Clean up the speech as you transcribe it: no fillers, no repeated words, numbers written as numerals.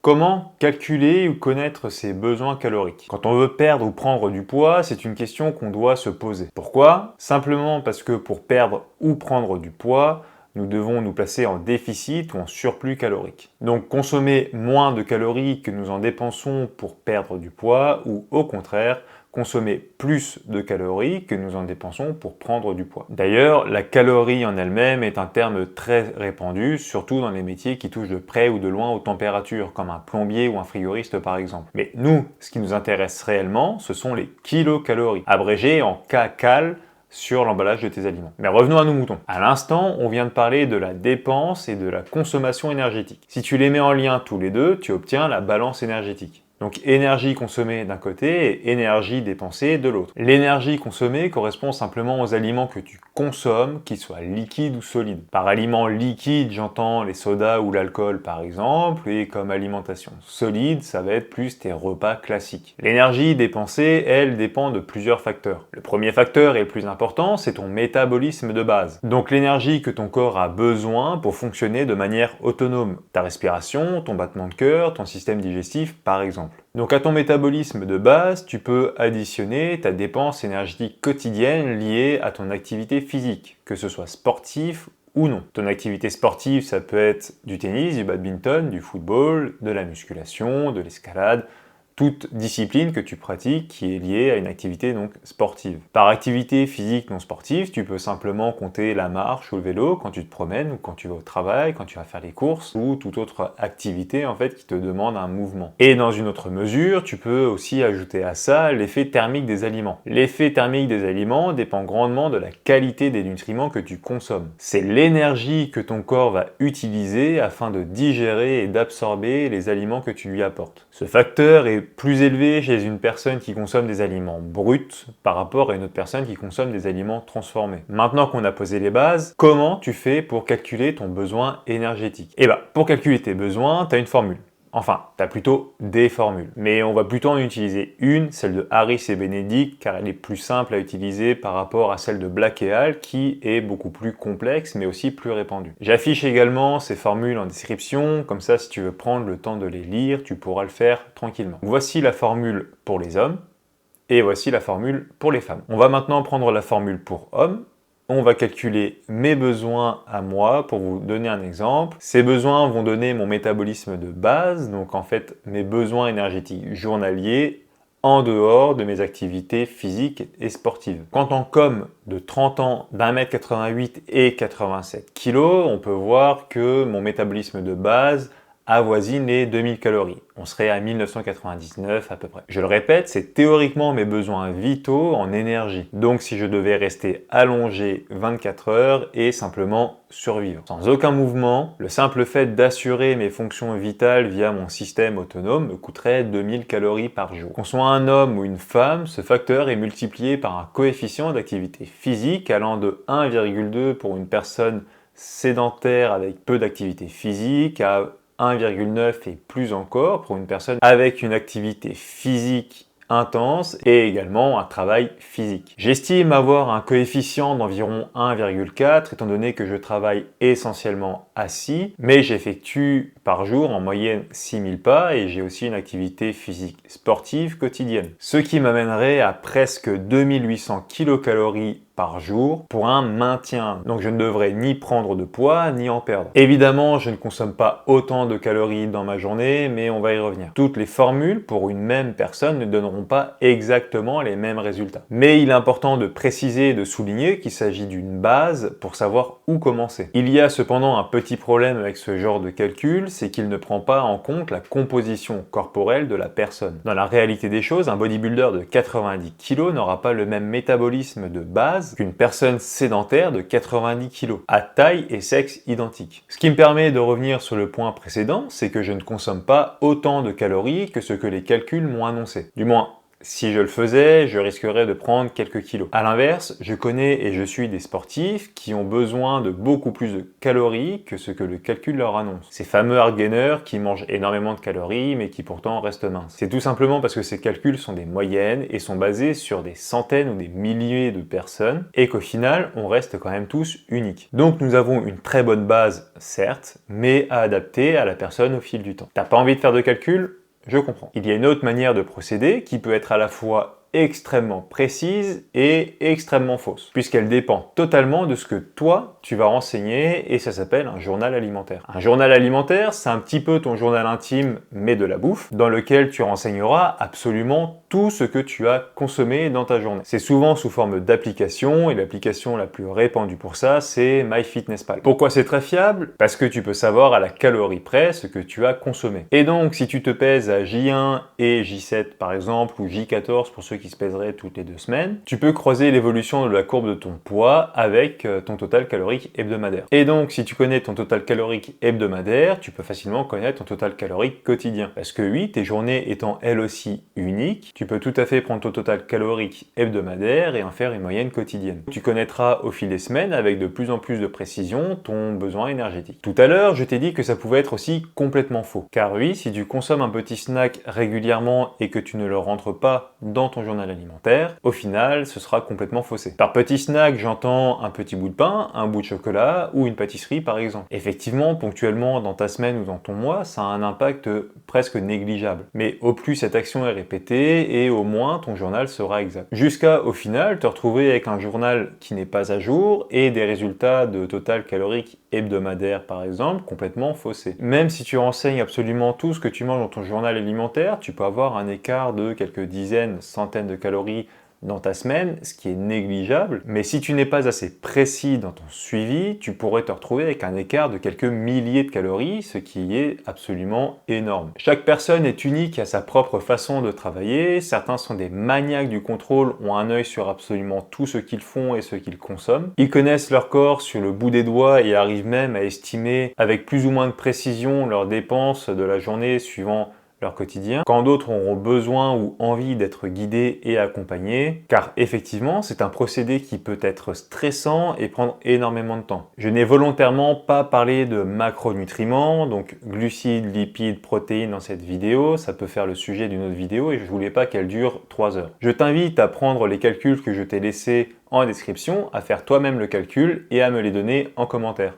Comment calculer ou connaître ses besoins caloriques? Quand on veut perdre ou prendre du poids, c'est une question qu'on doit se poser. Pourquoi? Simplement parce que pour perdre ou prendre du poids, nous devons nous placer en déficit ou en surplus calorique. Donc consommer moins de calories que nous en dépensons pour perdre du poids ou au contraire, consommer plus de calories que nous en dépensons pour prendre du poids. D'ailleurs, la calorie en elle-même est un terme très répandu, surtout dans les métiers qui touchent de près ou de loin aux températures, comme un plombier ou un frigoriste par exemple. Mais nous, ce qui nous intéresse réellement, ce sont les kilocalories, abrégées en kcal sur l'emballage de tes aliments. Mais revenons à nos moutons. À l'instant, on vient de parler de la dépense et de la consommation énergétique. Si tu les mets en lien tous les deux, tu obtiens la balance énergétique. Donc énergie consommée d'un côté et énergie dépensée de l'autre. L'énergie consommée correspond simplement aux aliments que tu consommes, qu'ils soient liquides ou solides. Par aliments liquides, j'entends les sodas ou l'alcool par exemple, et comme alimentation solide, ça va être plus tes repas classiques. L'énergie dépensée, elle, dépend de plusieurs facteurs. Le premier facteur et le plus important, c'est ton métabolisme de base. Donc l'énergie que ton corps a besoin pour fonctionner de manière autonome. Ta respiration, ton battement de cœur, ton système digestif par exemple. Donc à ton métabolisme de base, tu peux additionner ta dépense énergétique quotidienne liée à ton activité physique, que ce soit sportif ou non. Ton activité sportive, ça peut être du tennis, du badminton, du football, de la musculation, de l'escalade, toute discipline que tu pratiques qui est liée à une activité donc sportive. Par activité physique non sportive, tu peux simplement compter la marche ou le vélo quand tu te promènes ou quand tu vas au travail, quand tu vas faire les courses ou toute autre activité en fait qui te demande un mouvement. Et dans une autre mesure, tu peux aussi ajouter à ça l'effet thermique des aliments. L'effet thermique des aliments dépend grandement de la qualité des nutriments que tu consommes. C'est l'énergie que ton corps va utiliser afin de digérer et d'absorber les aliments que tu lui apportes. Ce facteur est plus élevé chez une personne qui consomme des aliments bruts par rapport à une autre personne qui consomme des aliments transformés. Maintenant qu'on a posé les bases, comment tu fais pour calculer ton besoin énergétique? Eh bien, pour calculer tes besoins, tu as une formule. Enfin, tu as plutôt des formules. Mais on va plutôt en utiliser une, celle de Harris et Benedict, car elle est plus simple à utiliser par rapport à celle de Black et Hall, qui est beaucoup plus complexe, mais aussi plus répandue. J'affiche également ces formules en description, comme ça si tu veux prendre le temps de les lire, tu pourras le faire tranquillement. Voici la formule pour les hommes, et voici la formule pour les femmes. On va maintenant prendre la formule pour hommes. On va calculer mes besoins à moi pour vous donner un exemple. Ces besoins vont donner mon métabolisme de base, donc en fait mes besoins énergétiques journaliers en dehors de mes activités physiques et sportives. Quand on comme de 30 ans, d'1m88 et 87 kg, on peut voir que mon métabolisme de base avoisine les 2000 calories. On serait à 1999 à peu près. Je le répète, c'est théoriquement mes besoins vitaux en énergie. Donc si je devais rester allongé 24 heures et simplement survivre. Sans aucun mouvement, le simple fait d'assurer mes fonctions vitales via mon système autonome me coûterait 2000 calories par jour. Qu'on soit un homme ou une femme, ce facteur est multiplié par un coefficient d'activité physique allant de 1,2 pour une personne sédentaire avec peu d'activité physique à 1,9 et plus encore pour une personne avec une activité physique intense et également un travail physique. J'estime avoir un coefficient d'environ 1,4 étant donné que je travaille essentiellement assis, mais j'effectue par jour en moyenne 6000 pas et j'ai aussi une activité physique sportive quotidienne. Ce qui m'amènerait à presque 2800 kilocalories par jour pour un maintien. Donc je ne devrais ni prendre de poids ni en perdre. Évidemment, je ne consomme pas autant de calories dans ma journée, mais on va y revenir. Toutes les formules pour une même personne ne donneront pas exactement les mêmes résultats. Mais il est important de préciser et de souligner qu'il s'agit d'une base pour savoir où commencer. Il y a cependant un petit problème avec ce genre de calcul, c'est qu'il ne prend pas en compte la composition corporelle de la personne. Dans la réalité des choses, un bodybuilder de 90 kg n'aura pas le même métabolisme de base qu'une personne sédentaire de 90 kg, à taille et sexe identiques. Ce qui me permet de revenir sur le point précédent, c'est que je ne consomme pas autant de calories que ce que les calculs m'ont annoncé. Du moins, Si je le faisais, je risquerais de prendre quelques kilos. À l'inverse, je connais et je suis des sportifs qui ont besoin de beaucoup plus de calories que ce que le calcul leur annonce. Ces fameux hard gainers qui mangent énormément de calories mais qui pourtant restent minces. C'est tout simplement parce que ces calculs sont des moyennes et sont basés sur des centaines ou des milliers de personnes et qu'au final, on reste quand même tous uniques. Donc nous avons une très bonne base, certes, mais à adapter à la personne au fil du temps. T'as pas envie de faire de calcul? Je comprends. Il y a une autre manière de procéder qui peut être à la fois extrêmement précise et extrêmement fausse, puisqu'elle dépend totalement de ce que toi, tu vas renseigner, et ça s'appelle un journal alimentaire. Un journal alimentaire, c'est un petit peu ton journal intime, mais de la bouffe, dans lequel tu renseigneras absolument tout ce que tu as consommé dans ta journée. C'est souvent sous forme d'application, et l'application la plus répandue pour ça, c'est MyFitnessPal. Pourquoi c'est très fiable? Parce que tu peux savoir à la calorie près ce que tu as consommé. Et donc, si tu te pèses à J1 et J7 par exemple, ou J14 pour ceux qui se pèseraient toutes les 2 semaines, tu peux croiser l'évolution de la courbe de ton poids avec ton total calorique hebdomadaire. Et donc, si tu connais ton total calorique hebdomadaire, tu peux facilement connaître ton total calorique quotidien. Parce que oui, tes journées étant elles aussi uniques, tu peux tout à fait prendre ton total calorique hebdomadaire et en faire une moyenne quotidienne. Tu connaîtras au fil des semaines, avec de plus en plus de précision, ton besoin énergétique. Tout à l'heure, je t'ai dit que ça pouvait être aussi complètement faux. Car oui, si tu consommes un petit snack régulièrement et que tu ne le rentres pas dans ton journal alimentaire, au final, ce sera complètement faussé. Par petit snack, j'entends un petit bout de pain, un bout de chocolat ou une pâtisserie par exemple. Effectivement, ponctuellement dans ta semaine ou dans ton mois, ça a un impact presque négligeable. Mais au plus cette action est répétée et au moins ton journal sera exact. Jusqu'à au final te retrouver avec un journal qui n'est pas à jour et des résultats de total calorique hebdomadaire par exemple complètement faussés. Même si tu renseignes absolument tout ce que tu manges dans ton journal alimentaire, tu peux avoir un écart de quelques dizaines, centaines de calories dans ta semaine, ce qui est négligeable, mais si tu n'es pas assez précis dans ton suivi, tu pourrais te retrouver avec un écart de quelques milliers de calories, ce qui est absolument énorme. Chaque personne est unique à sa propre façon de travailler, certains sont des maniaques du contrôle, ont un œil sur absolument tout ce qu'ils font et ce qu'ils consomment. Ils connaissent leur corps sur le bout des doigts et arrivent même à estimer avec plus ou moins de précision leurs dépenses de la journée suivant leur quotidien, quand d'autres auront besoin ou envie d'être guidés et accompagnés, car effectivement, c'est un procédé qui peut être stressant et prendre énormément de temps. Je n'ai volontairement pas parlé de macronutriments, donc glucides, lipides, protéines dans cette vidéo, ça peut faire le sujet d'une autre vidéo et je voulais pas qu'elle dure 3 heures. Je t'invite à prendre les calculs que je t'ai laissés en description, à faire toi-même le calcul et à me les donner en commentaire.